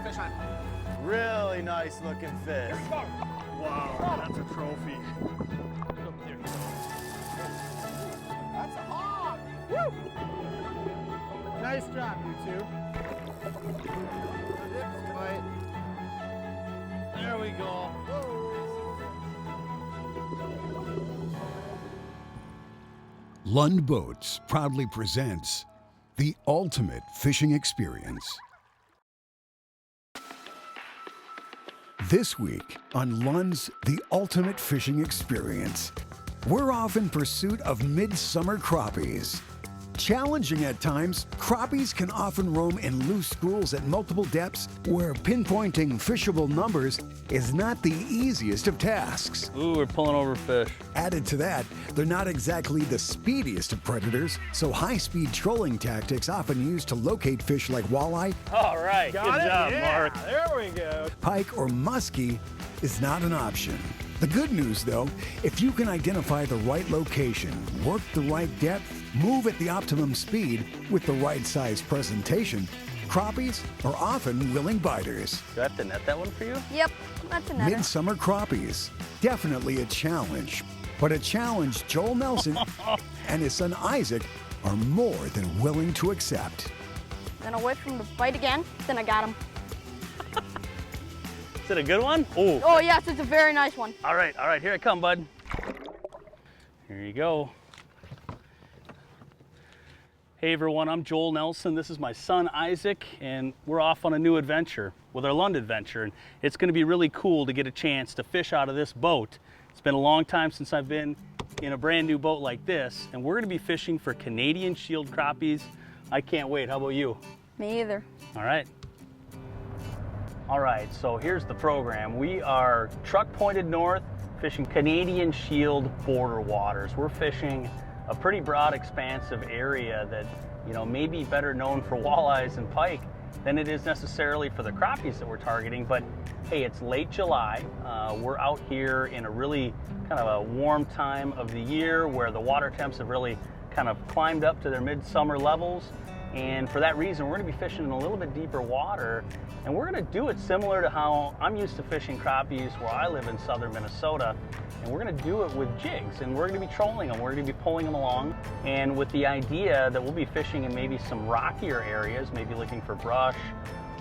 Fish on. Really nice looking fish. Wow, that's a trophy. That's a hog. Woo! Nice job, you two. There we go. Lund Boats proudly presents the ultimate fishing experience. This week on Lund's The Ultimate Fishing Experience, we're off in pursuit of midsummer crappies. Challenging at times, crappies can often roam in loose schools at multiple depths where pinpointing fishable numbers is not the easiest of tasks. Ooh, we're pulling over fish. Added to that, they're not exactly the speediest of predators, so high-speed trolling tactics often used to locate fish like walleye, All right, good job, Mark. There we go. pike, or muskie is not an option. The good news, though, if you can identify the right location, work the right depth, move at the optimum speed with the right size presentation, crappies are often willing biters. Do I have to net that one for you? Yep, that's another. Midsummer crappies, definitely a challenge, but a challenge Joel Nelson and his son Isaac are more than willing to accept. Then I'll wait for him to bite again, then I got him. Is it a good one? Ooh. Oh yes, it's a very nice one. All right, here I come, bud. Here you go. Hey everyone, I'm Joel Nelson. This is my son Isaac, and we're off on a new adventure with our Lund adventure. And it's going to be really cool to get a chance to fish out of this boat. It's been a long time since I've been in a brand new boat like this, and we're going to be fishing for Canadian shield crappies. I can't wait. How about you? Me either. All right. All right, so here's the program. We are truck pointed north, fishing Canadian shield border waters. We're fishing a pretty broad, expansive area that, you know, may be better known for walleyes and pike than it is necessarily for the crappies that we're targeting. But hey, it's late July. We're out here in a really kind of a warm time of the year where the water temps have really kind of climbed up to their midsummer levels. And for that reason, we're gonna be fishing in a little bit deeper water, and we're gonna do it similar to how I'm used to fishing crappies where I live in southern Minnesota. And we're gonna do it with jigs, and we're gonna be trolling them. We're gonna be pulling them along, and with the idea that we'll be fishing in maybe some rockier areas, maybe looking for brush,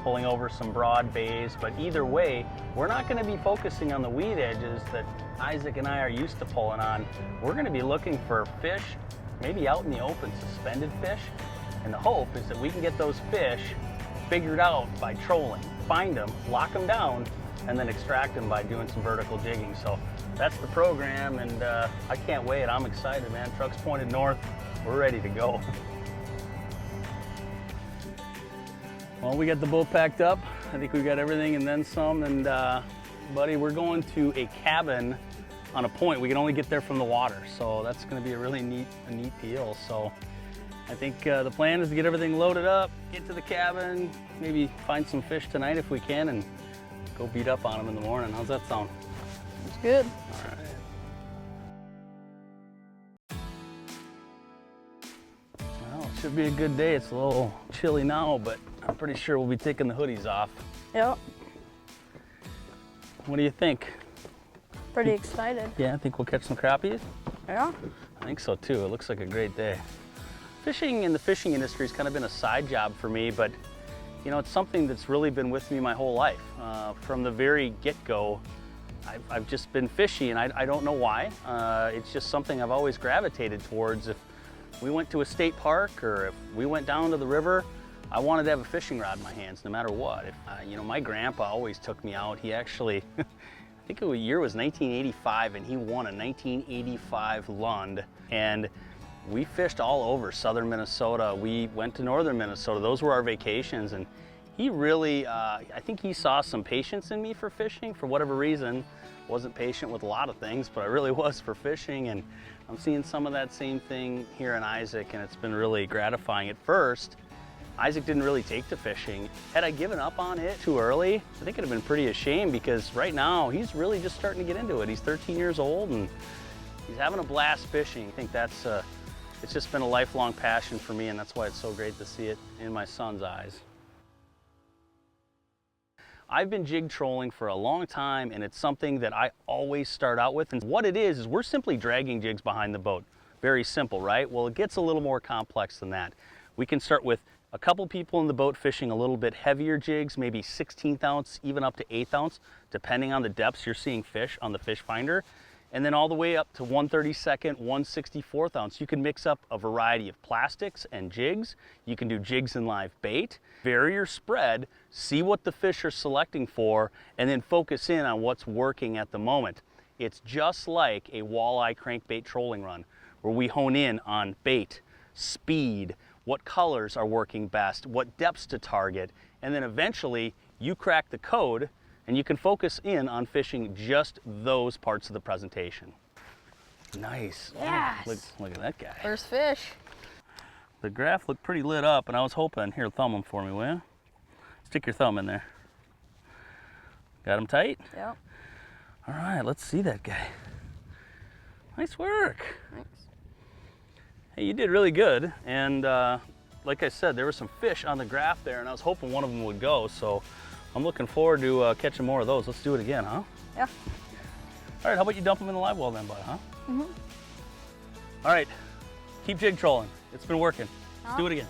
pulling over some broad bays. But either way, we're not gonna be focusing on the weed edges that Isaac and I are used to pulling on. We're gonna be looking for fish, maybe out in the open, suspended fish. And the hope is that we can get those fish figured out by trolling, find them, lock them down, and then extract them by doing some vertical jigging. So that's the program, and I can't wait. I'm excited, man. Truck's pointed north. We're ready to go. Well, we got the boat packed up. I think we got everything and then some. And buddy, we're going to a cabin on a point. We can only get there from the water. So that's gonna be a really neat deal. So I think the plan is to get everything loaded up, get to the cabin, maybe find some fish tonight if we can, and go beat up on them in the morning. How's that sound? It's good. All right. Well, it should be a good day. It's a little chilly now, but I'm pretty sure we'll be taking the hoodies off. Yep. What do you think? Pretty excited. Yeah, I think we'll catch some crappies. Yeah. I think so too. It looks like a great day. Fishing in the fishing industry has kind of been a side job for me, but you know, it's something that's really been with me my whole life. From the very get-go, I've just been fishy, and I don't know why. It's just something I've always gravitated towards. If we went to a state park or if we went down to the river, I wanted to have a fishing rod in my hands no matter what. You know, my grandpa always took me out. He actually, I think the year was 1985, and he won a 1985 Lund. And we fished all over southern Minnesota. We went to northern Minnesota. Those were our vacations, and he really, I think he saw some patience in me for fishing for whatever reason. Wasn't patient with a lot of things, but I really was for fishing, and I'm seeing some of that same thing here in Isaac, and it's been really gratifying. At first, Isaac didn't really take to fishing. Had I given up on it too early, I think it'd have been pretty ashamed, because right now he's really just starting to get into it. He's 13 years old and he's having a blast fishing. I think that's it's just been a lifelong passion for me, and that's why it's so great to see it in my son's eyes. I've been jig trolling for a long time, and it's something that I always start out with. And what it is we're simply dragging jigs behind the boat. Very simple, right? Well, it gets a little more complex than that. We can start with a couple people in the boat fishing a little bit heavier jigs, maybe 16th ounce, even up to 8th ounce, depending on the depths you're seeing fish on the fish finder. And then all the way up to 1/32nd, 1/64th ounce. You can mix up a variety of plastics and jigs. You can do jigs and live bait. Vary your spread, see what the fish are selecting for, and then focus in on what's working at the moment. It's just like a walleye crankbait trolling run, where we hone in on bait, speed, what colors are working best, what depths to target, and then eventually you crack the code and you can focus in on fishing just those parts of the presentation. Nice. Yes. Look at that guy. First fish. The graph looked pretty lit up, and I was hoping, here, thumb him for me, will you? Stick your thumb in there. Got him tight? Yep. All right, let's see that guy. Nice work. Thanks. Hey, you did really good, and like I said, there were some fish on the graph there, and I was hoping one of them would go, so I'm looking forward to catching more of those. Let's do it again, huh? Yeah. All right, how about you dump them in the live well then, bud, huh? Mm-hmm. All right, keep jig trolling. It's been working. Let's do it again.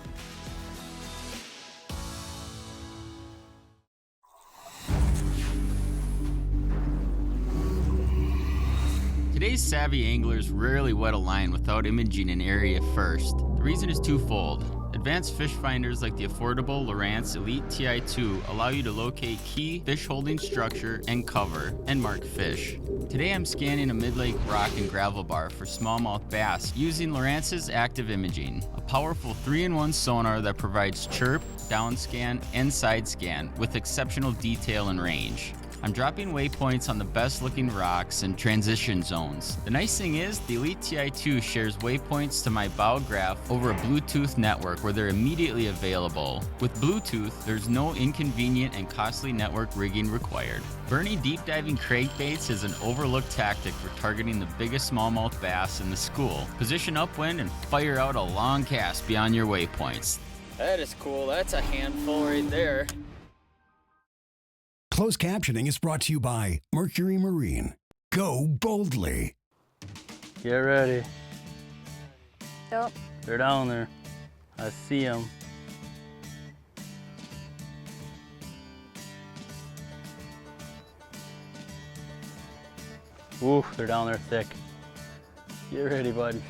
Today's savvy anglers rarely wet a line without imaging an area first. The reason is twofold. Advanced fish finders like the affordable Lowrance Elite TI2 allow you to locate key fish holding structure and cover and mark fish. Today I'm scanning a mid-lake rock and gravel bar for smallmouth bass using Lowrance's active imaging, a powerful 3-in-1 sonar that provides chirp, down scan, and side scan with exceptional detail and range. I'm dropping waypoints on the best looking rocks and transition zones. The nice thing is, the Elite TI2 shares waypoints to my bow graph over a Bluetooth network where they're immediately available. With Bluetooth, there's no inconvenient and costly network rigging required. Bernie deep diving crankbaits is an overlooked tactic for targeting the biggest smallmouth bass in the school. Position upwind and fire out a long cast beyond your waypoints. That is cool. That's a handful right there. Closed captioning is brought to you by Mercury Marine. Go boldly. Get ready. Yep. They're down there. I see them. Ooh, they're down there thick. Get ready, buddy.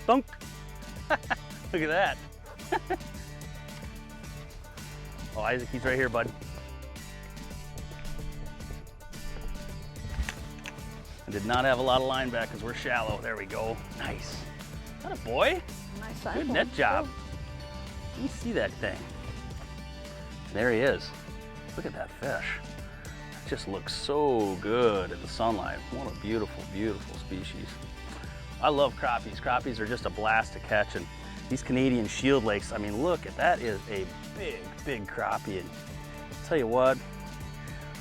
Thunk. Look at that. Oh, Isaac, he's right here, bud. I did not have a lot of line back because we're shallow. There we go. Nice. Is that a boy? Nice size Good one. net job. You see that thing. There he is. Look at that fish. It just looks so good in the sunlight. What a beautiful, beautiful species. I love crappies. Crappies are just a blast to catch, and these Canadian Shield lakes, I mean, look, that is a big, big crappie. And I'll tell you what,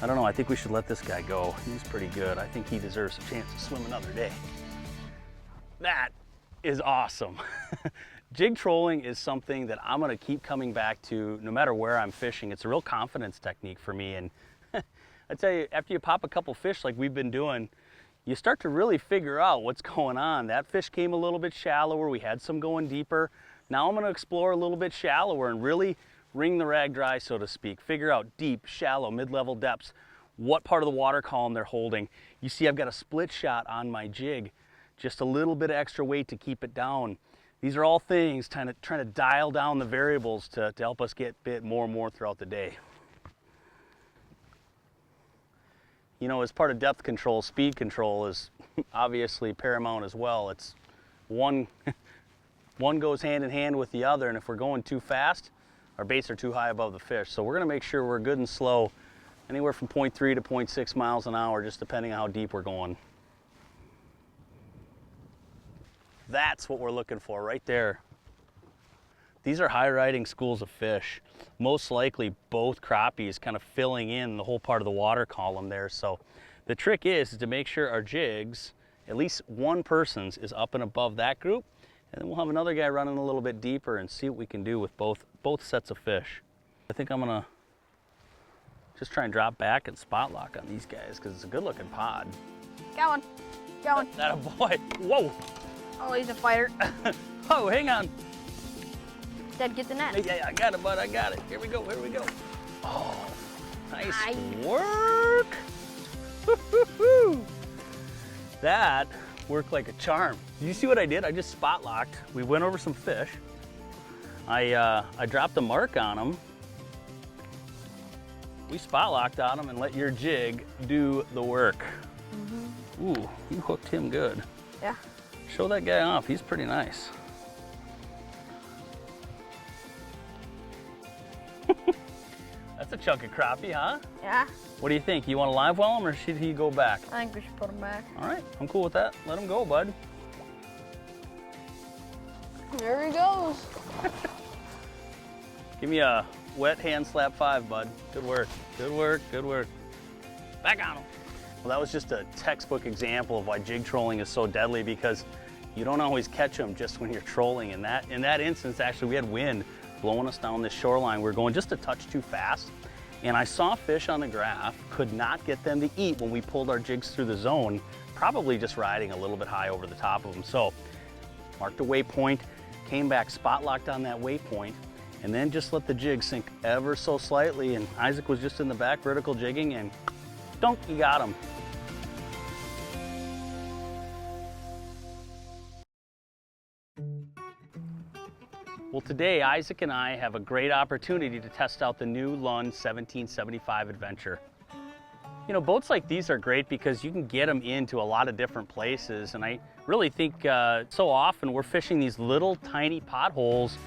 I don't know, I think we should let this guy go. He's pretty good. I think he deserves a chance to swim another day. That is awesome. Jig trolling is something that I'm gonna keep coming back to no matter where I'm fishing. It's a real confidence technique for me. And I tell you, after you pop a couple fish like we've been doing, you start to really figure out what's going on. That fish came a little bit shallower. We had some going deeper. Now I'm gonna explore a little bit shallower and really wring the rag dry, so to speak. Figure out deep, shallow, mid-level depths, what part of the water column they're holding. You see I've got a split shot on my jig, just a little bit of extra weight to keep it down. These are all things trying to dial down the variables to help us get bit more and more throughout the day. you know, as part of depth control, speed control is obviously paramount as well. It's one goes hand in hand with the other, and if we're going too fast, our baits are too high above the fish. So we're gonna make sure we're good and slow, anywhere from 0.3 to 0.6 miles an hour, just depending on how deep we're going. That's what we're looking for right there. These are high riding schools of fish. Most likely both crappies kind of filling in the whole part of the water column there. So the trick is to make sure our jigs, at least one person's, is up and above that group. And then we'll have another guy running a little bit deeper and see what we can do with both sets of fish. I think I'm gonna just try and drop back and spot lock on these guys because it's a good looking pod. Got one. Got one. That a boy. Whoa. Oh, he's a fighter. Oh, hang on. Dad, get the net. Yeah, I got it, bud. I got it. Here we go. Here we go. Oh, nice work. Woo-hoo-hoo. That worked like a charm. Did you see what I did? I just spot locked. We went over some fish. I dropped a mark on them. We spot locked on them and let your jig do the work. Mm-hmm. Ooh, you hooked him good. Yeah. Show that guy off. He's pretty nice. That's a chunk of crappie, huh? Yeah. What do you think? You want to live well him or should he go back? I think we should put him back. All right, I'm cool with that. Let him go, bud. There he goes. Give me a wet hand slap 5, bud. Good work. Good work. Good work. Back on him. Well, that was just a textbook example of why jig trolling is so deadly, because you don't always catch them just when you're trolling. In that instance, actually, we had wind blowing us down this shoreline. We were going just a touch too fast. And I saw fish on the graph, could not get them to eat when we pulled our jigs through the zone, probably just riding a little bit high over the top of them. So marked a waypoint, came back, spot locked on that waypoint, and then just let the jig sink ever so slightly. And Isaac was just in the back vertical jigging, and dunk, you got him. Well, today Isaac and I have a great opportunity to test out the new Lund 1775 Adventure. You know, boats like these are great because you can get them into a lot of different places, and I really think so often we're fishing these little tiny potholes.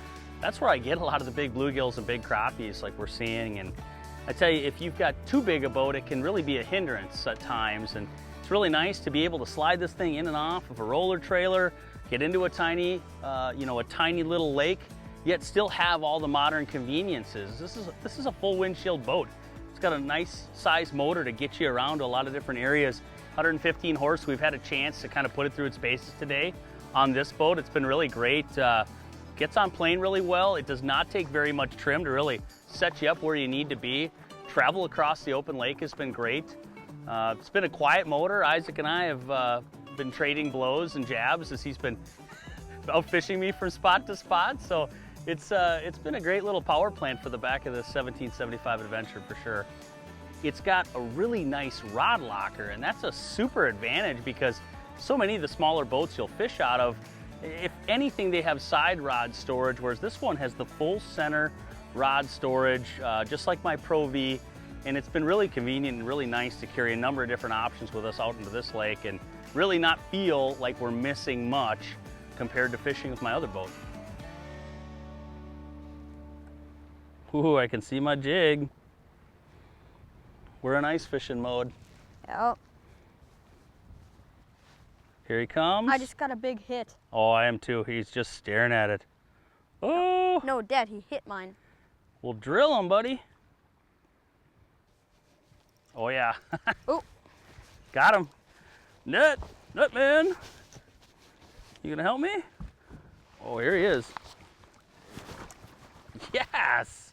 That's where I get a lot of the big bluegills and big crappies like we're seeing. And I tell you, if you've got too big a boat, it can really be a hindrance at times, and it's really nice to be able to slide this thing in and off of a roller trailer, get into a tiny, a tiny little lake, yet still have all the modern conveniences. This is a full windshield boat. It's got a nice size motor to get you around to a lot of different areas. 115 horse. We've had a chance to kind of put it through its paces today on this boat. It's been really great. Gets on plane really well. It does not take very much trim to really set you up where you need to be. Travel across the open lake has been great. It's been a quiet motor. Isaac and I have been trading blows and jabs as he's been out fishing me from spot to spot. So it's been a great little power plant for the back of this 1775 Adventure for sure. It's got a really nice rod locker, and that's a super advantage because so many of the smaller boats you'll fish out of, if anything, they have side rod storage, whereas this one has the full center rod storage, just like my Pro V. And it's been really convenient and really nice to carry a number of different options with us out into this lake and really not feel like we're missing much compared to fishing with my other boat. Ooh, I can see my jig. We're in ice fishing mode. Yep. Here he comes. I just got a big hit. Oh, I am too. He's just staring at it. Oh! No, Dad, he hit mine. We'll drill him, buddy. Oh, yeah. Oh. Got him. Nut man. You gonna help me? Oh, here he is. Yes!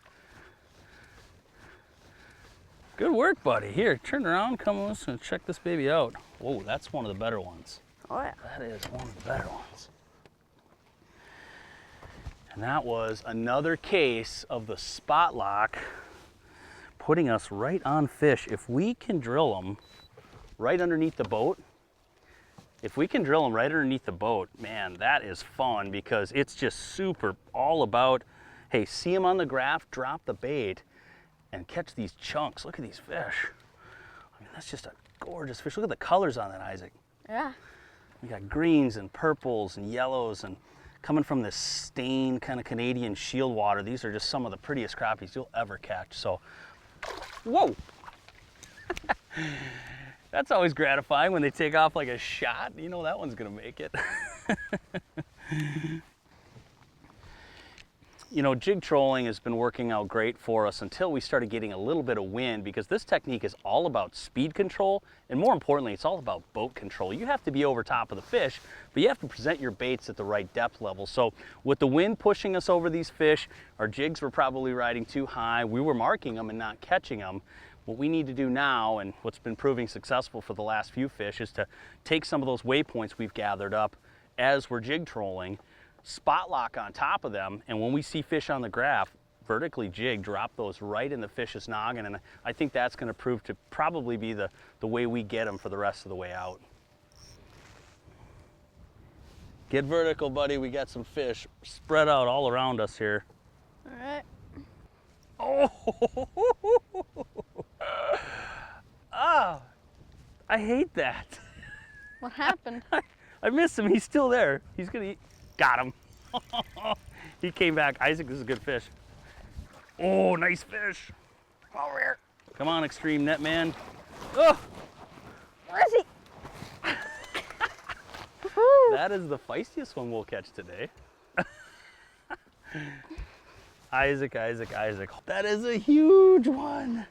Good work, buddy. Here, turn around, come on, let's check this baby out. Whoa, that's one of the better ones. Oh, yeah. That is one of the better ones. And that was another case of the spot lock putting us right on fish. If we can drill them right underneath the boat, man, that is fun because it's just super all about, hey, see them on the graph, drop the bait, and catch these chunks. Look at these fish. I mean, that's just a gorgeous fish. Look at the colors on that, Isaac. Yeah. We got greens and purples and yellows, and coming from this stained kind of Canadian shield water, these are just some of the prettiest crappies you'll ever catch. So, whoa! That's always gratifying when they take off like a shot. You know that one's gonna make it. You know, jig trolling has been working out great for us until we started getting a little bit of wind, because this technique is all about speed control, and more importantly, it's all about boat control. You have to be over top of the fish, but you have to present your baits at the right depth level. So with the wind pushing us over these fish, our jigs were probably riding too high. We were marking them and not catching them. What we need to do now, and what's been proving successful for the last few fish, is to take some of those waypoints we've gathered up as we're jig trolling, spot lock on top of them, and when we see fish on the graph, vertically jig, drop those right in the fish's noggin, and I think that's going to prove to probably be the way we get them for the rest of the way out. Get vertical, buddy. We got some fish spread out all around us here. All right. Oh! Ah! I hate that. What happened? I missed him. He's still there. He's gonna eat. Got him. He came back. Isaac, this is a good fish. Oh, nice fish. Over here. Come on, Extreme Net Man. Oh! Where is he? That is the feistiest one we'll catch today. Isaac, Isaac, Isaac. That is a huge one.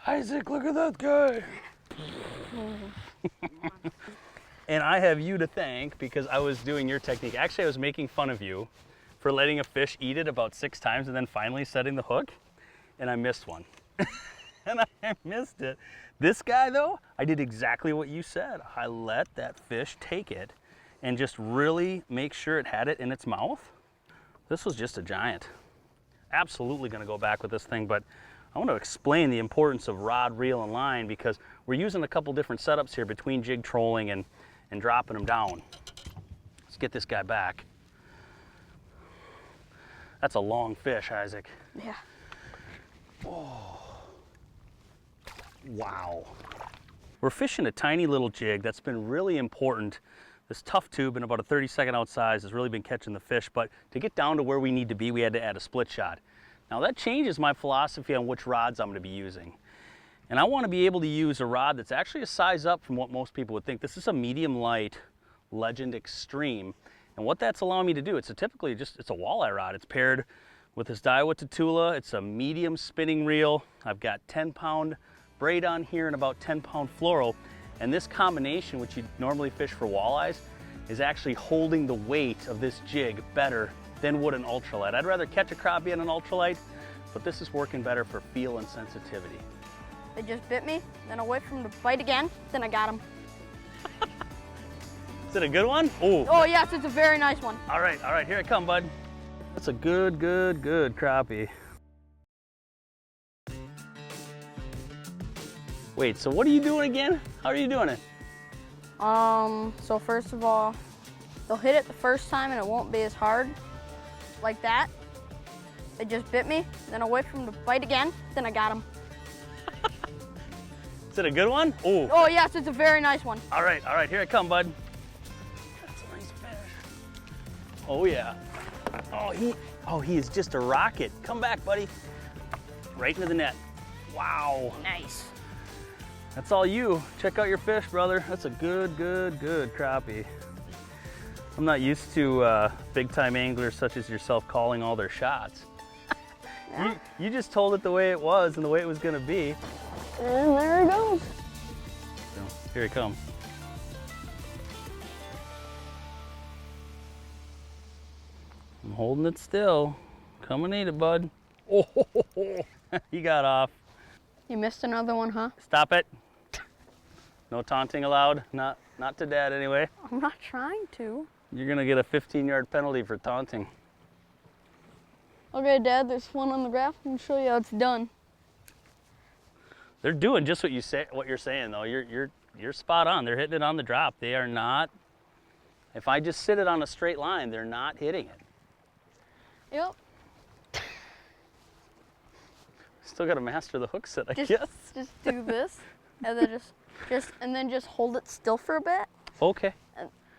Isaac, look at that guy. And I have you to thank, because I was doing your technique. Actually, I was making fun of you for letting a fish eat it about 6 times and then finally setting the hook, and I missed one. And I missed it. This guy though, I did exactly what you said. I let that fish take it and just really make sure it had it in its mouth. This was just a giant. Absolutely gonna go back with this thing, but I want to explain the importance of rod, reel, and line, because we're using a couple different setups here between jig trolling and dropping them down. Let's get this guy back. That's a long fish, Isaac. Yeah. Oh. Wow. We're fishing a tiny little jig. That's been really important. This tough tube and about a 30-second out size has really been catching the fish, but to get down to where we need to be, we had to add a split shot. Now that changes my philosophy on which rods I'm going to be using. And I want to be able to use a rod that's actually a size up from what most people would think. This is a medium light Legend Extreme. And what that's allowing me to do, it's a walleye rod. It's paired with this Daiwa Tatula. It's a medium spinning reel. I've got 10-pound braid on here and about 10-pound fluoro. And this combination, which you normally fish for walleyes, is actually holding the weight of this jig better than would an ultralight. I'd rather catch a crappie on an ultralight, but this is working better for feel and sensitivity. They just bit me, then I wait for them to bite again, then I got him. Is it a good one? Oh yes, it's a very nice one. All right, here I come, bud. That's a good crappie. Wait, so what are you doing again? How are you doing it? So first of all, they'll hit it the first time and it won't be as hard, like that. They just bit me, then I wait for them to bite again, then I got him. Is it a good one? Oh yes, it's a very nice one. All right, here I come, bud. That's a nice fish. Oh yeah. Oh, he is just a rocket. Come back, buddy. Right into the net. Wow. Nice. That's all you. Check out your fish, brother. That's a good crappie. I'm not used to big-time anglers such as yourself calling all their shots. Yeah. You just told it the way it was and the way it was gonna be. And there he goes. So, here he comes. I'm holding it still. Come and eat it, bud. Oh, he got off. You missed another one, huh? Stop it. No taunting allowed. Not to Dad anyway. I'm not trying to. You're gonna get a 15-yard penalty for taunting. Okay, Dad, there's one on the graph. I'm gonna show you how it's done. They're doing just what you're saying though. You're spot on. They're hitting it on the drop. They are not. If I just sit it on a straight line, they're not hitting it. Yep. Still got to master the hook set, I guess. Just do this, and then just And then just hold it still for a bit. Okay.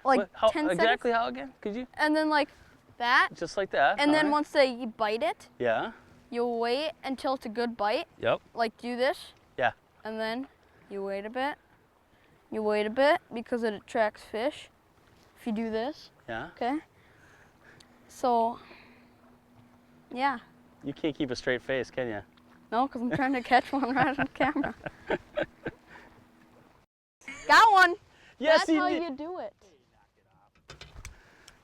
Like What, how, 10 seconds. exactly how again? Could you? And then like that. Just like that. And then alright. once they bite it, Yeah. you wait until it's a good bite. Yep. Like do this. Yeah. And then you wait a bit. You wait a bit because it attracts fish. If you do this. Yeah. Okay. So, yeah. You can't keep a straight face, can you? No, because I'm trying to catch one right on camera. Got one. Yes, That's how did. you do it.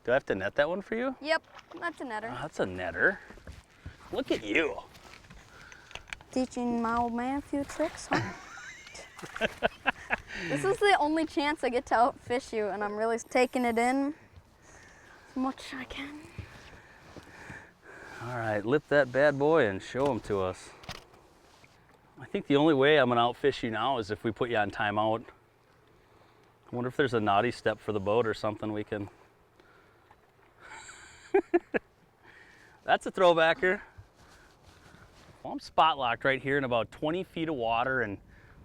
Do I have to net that one for you? Yep, that's a netter. Oh, that's a netter. Look at you. Teaching my old man a few tricks, huh? This is the only chance I get to outfish you, and I'm really taking it in as much as I can. All right, lift that bad boy and show him to us. I think the only way I'm gonna outfish you now is if we put you on timeout. I wonder if there's a naughty step for the boat or something we can. That's a throwbacker. Well, I'm spot locked right here in about 20 feet of water, and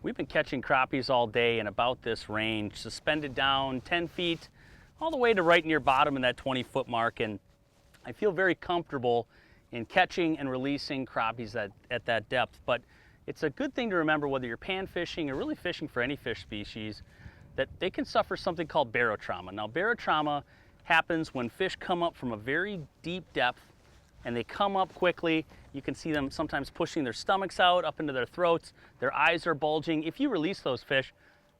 we've been catching crappies all day in about this range, suspended down 10 feet, all the way to right near bottom in that 20-foot mark, and I feel very comfortable in catching and releasing crappies at that depth. But it's a good thing to remember, whether you're pan fishing or really fishing for any fish species, that they can suffer something called barotrauma. Now, barotrauma happens when fish come up from a very deep depth and they come up quickly. You can see them sometimes pushing their stomachs out up into their throats. Their eyes are bulging. If you release those fish,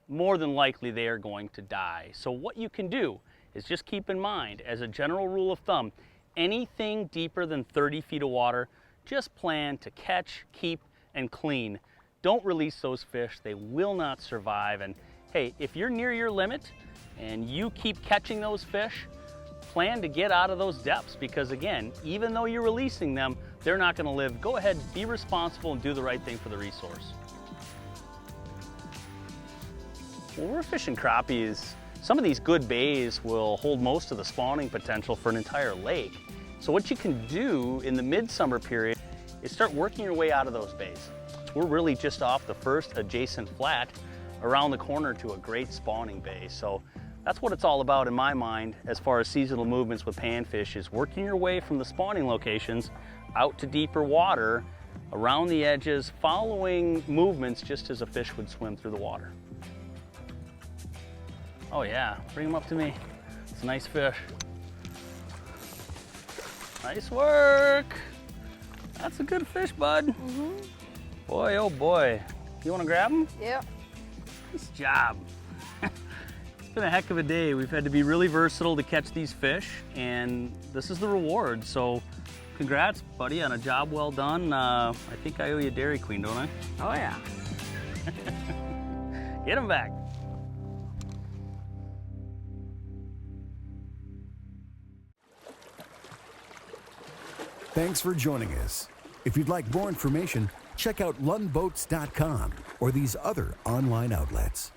more than likely they are going to die. So what you can do is just keep in mind, as a general rule of thumb, anything deeper than 30 feet of water, just plan to catch, keep, and clean. Don't release those fish. They will not survive. And hey, if you're near your limit and you keep catching those fish, plan to get out of those depths, because again, even though you're releasing them, they're not going to live. Go ahead, be responsible, and do the right thing for the resource. When we're fishing crappies, some of these good bays will hold most of the spawning potential for an entire lake. So what you can do in the midsummer period is start working your way out of those bays. We're really just off the first adjacent flat around the corner to a great spawning bay. So that's what it's all about in my mind as far as seasonal movements with panfish, is working your way from the spawning locations out to deeper water, around the edges, following movements just as a fish would swim through the water. Oh yeah, bring him up to me. It's a nice fish. Nice work. That's a good fish, bud. Mm-hmm. Boy, oh boy. You wanna grab him? Yep. Nice job. It's been a heck of a day. We've had to be really versatile to catch these fish, and this is the reward. So congrats, buddy, on a job well done. I think I owe you a Dairy Queen, don't I? Oh yeah. Get him back. Thanks for joining us. If you'd like more information, check out lundboats.com or these other online outlets.